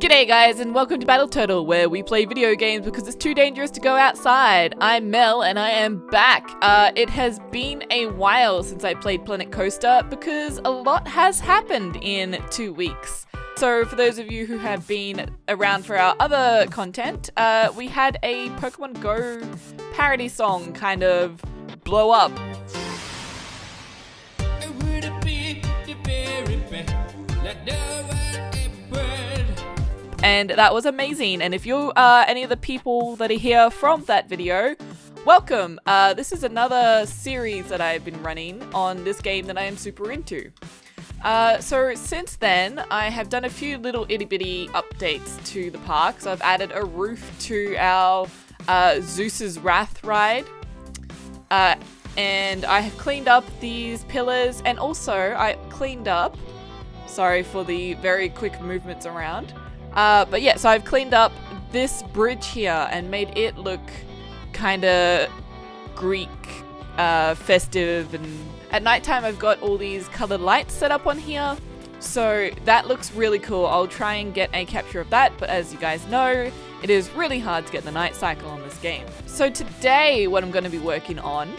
G'day guys and welcome to Battle Turtle, where we play video games because it's too dangerous to go outside. I'm Mel and I am back. It has been a while since I played Planet Coaster because a lot has happened in 2 weeks. So for those of you who have been around for our other content, we had a Pokemon Go parody song kind of blow up. And that was amazing, and if you are any of the people that are here from that video, welcome! This is another series that I've been running on this game that I am super into. So since then, I have done a few little itty bitty updates to the park. So I've added a roof to our Zeus's Wrath ride, and I have cleaned up these pillars, and also I cleaned up, sorry for the very quick movements around, but yeah, so I've cleaned up this bridge here and made it look kind of Greek, festive, and at nighttime I've got all these colored lights set up on here, so that looks really cool. I'll try and get a capture of that, but as you guys know, it is really hard to get the night cycle on this game. So today what I'm going to be working on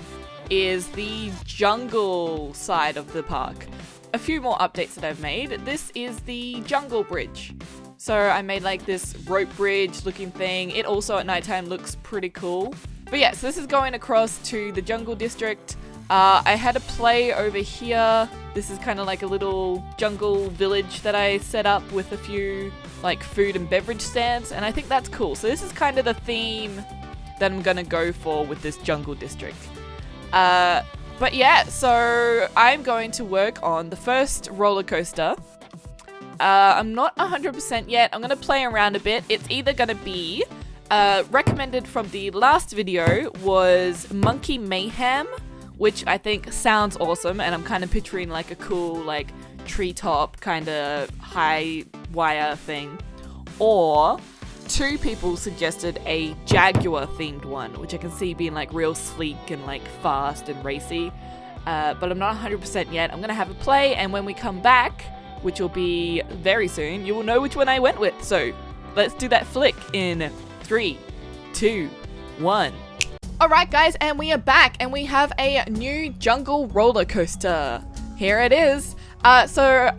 is the jungle side of the park. A few more updates that I've made. This is the jungle bridge. So I made like this rope bridge looking thing. It also at nighttime looks pretty cool. But yeah, so this is going across to the jungle district. I had a play over here. This is kind of like a little jungle village that I set up with a few like food and beverage stands, and I think that's cool. So this is kind of the theme that I'm gonna go for with this jungle district. But yeah, so I'm going to work on the first roller coaster. I'm not 100% yet. I'm going to play around a bit. It's either going to be recommended from the last video was Monkey Mayhem, which I think sounds awesome, and I'm kind of picturing like a cool like treetop kind of high wire thing. Or two people suggested a Jaguar themed one, which I can see being like real sleek and like fast and racy, but I'm not 100% yet. I'm gonna have a play, and when we come back, which will be very soon, you will know which one I went with. So let's do that flick in 3, 2, 1. Alright guys, and we are back, and we have a new jungle roller coaster. Here it is. So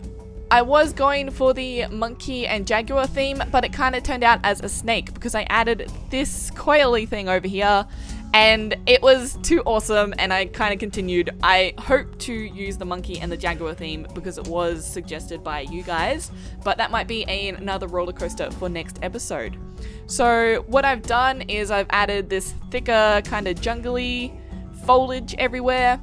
I was going for the monkey and jaguar theme, but it kind of turned out as a snake because I added this coily thing over here, and it was too awesome, and I kind of continued. I hope to use the monkey and the jaguar theme because it was suggested by you guys, but that might be another roller coaster for next episode. So what I've done is I've added this thicker kind of jungly foliage everywhere.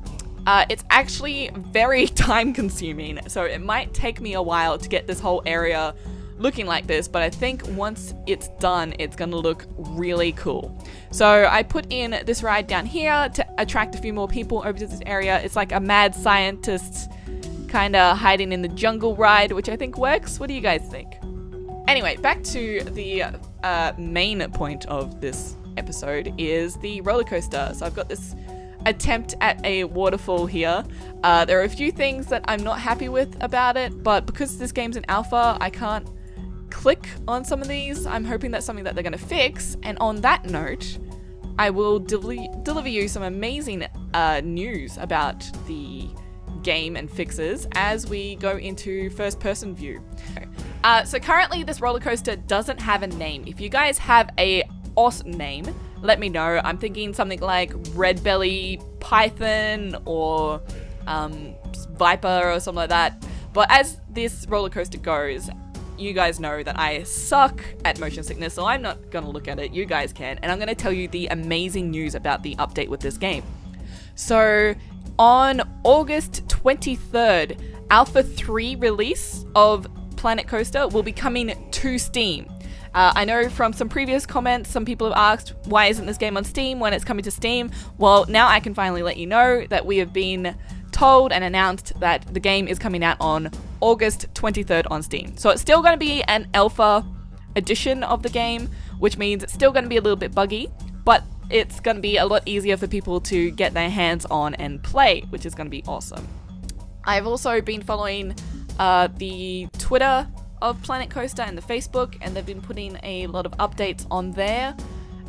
It's actually very time consuming, so it might take me a while to get this whole area looking like this, but I think once it's done, it's gonna look really cool. So I put in this ride down here to attract a few more people over to this area. It's like a mad scientist kind of hiding in the jungle ride, which I think works. What do you guys think? Anyway, back to the main point of this episode is the roller coaster. So I've got this attempt at a waterfall here. There are a few things that I'm not happy with about it, but because this game's an alpha, I can't click on some of these. I'm hoping that's something that they're going to fix, and on that note, I will deliver you some amazing news about the game and fixes as we go into first person view. So currently this roller coaster doesn't have a name. If you guys have a awesome name, let me know. I'm thinking something like Red Belly Python or Viper or something like that. But as this roller coaster goes, you guys know that I suck at motion sickness, so I'm not going to look at it. You guys can. And I'm going to tell you the amazing news about the update with this game. So on August 23rd, Alpha 3 release of Planet Coaster will be coming to Steam. I know from some previous comments, some people have asked, why isn't this game on Steam when it's coming to Steam? Well, now I can finally let you know that we have been told and announced that the game is coming out on August 23rd on Steam. So it's still going to be an alpha edition of the game, which means it's still going to be a little bit buggy, but it's going to be a lot easier for people to get their hands on and play, which is going to be awesome. I've also been following the Twitter of Planet Coaster and the Facebook, and they've been putting a lot of updates on there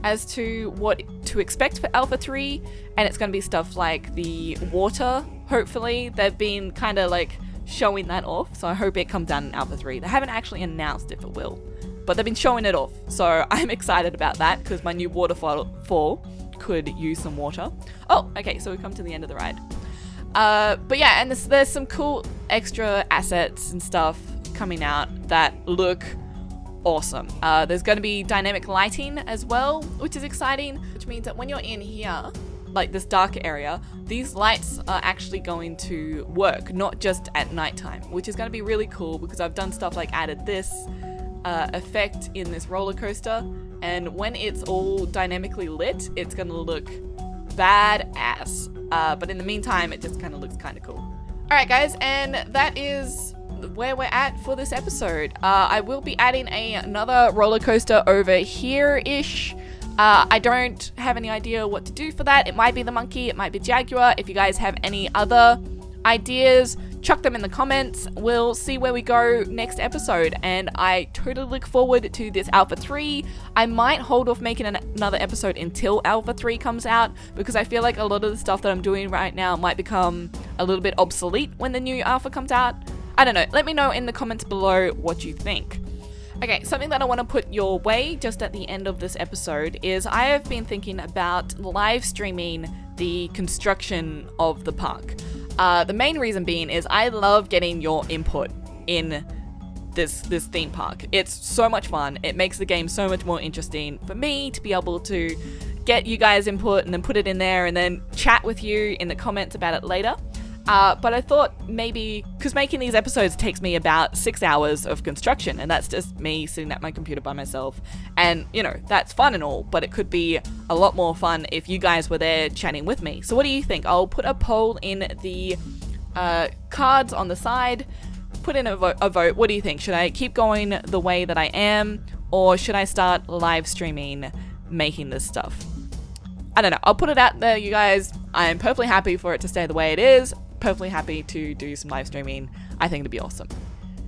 as to what to expect for Alpha 3, and it's going to be stuff like the water, hopefully. They've been kind of like showing that off, so I hope it comes down in Alpha 3. They haven't actually announced if it will, but they've been showing it off, so I'm excited about that because my new waterfall could use some water. Oh, okay, so we've come to the end of the ride. But yeah, and there's some cool extra assets and stuff coming out that look awesome. There's going to be dynamic lighting as well, which is exciting, which means that when you're in here, like this dark area, these lights are actually going to work, not just at nighttime, which is going to be really cool because I've done stuff like added this effect in this roller coaster, and when it's all dynamically lit, it's going to look badass. But in the meantime, it just kind of looks kind of cool. All right, guys, and that is where we're at for this episode. I will be adding another roller coaster over here-ish. I don't have any idea what to do for that. It might be the monkey, it might be Jaguar. If you guys have any other ideas, chuck them in the comments. We'll see where we go next episode, and I totally look forward to this Alpha 3. I might hold off making another episode until Alpha 3 comes out, because I feel like a lot of the stuff that I'm doing right now might become a little bit obsolete when the new Alpha comes out. I don't know. Let me know in the comments below what you think. Okay, something that I want to put your way just at the end of this episode is I have been thinking about live streaming the construction of the park. The main reason being is I love getting your input in this theme park. It's so much fun. It makes the game so much more interesting for me to be able to get you guys' input and then put it in there and then chat with you in the comments about it later. But I thought maybe, because making these episodes takes me about 6 hours of construction, and that's just me sitting at my computer by myself, and you know, that's fun and all, but it could be a lot more fun if you guys were there chatting with me. So what do you think? I'll put a poll in the cards on the side, put in a vote. What do you think? Should I keep going the way that I am, or should I start live streaming making this stuff? I don't know. I'll put it out there, you guys. I'm perfectly happy for it to stay the way it is. Perfectly happy to do some live streaming. I think it'd be awesome.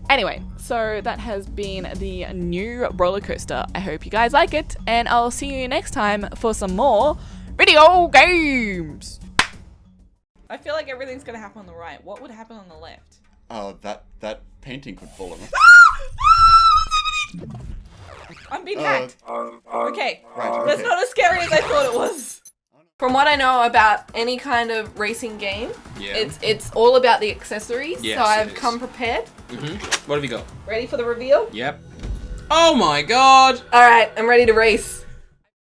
Anyway, so that has been the new roller coaster. I hope you guys like it, and I'll see you next time for some more video games. I feel like everything's gonna happen on the right. What would happen on the left? Oh, that painting could fall on us. I'm being hacked. Okay. Right, That's not as scary as I thought it was. From what I know about any kind of racing game, it's all about the accessories. Yes, so I've come prepared. What have you got? Ready for the reveal? Yep. Oh my god! Alright, I'm ready to race.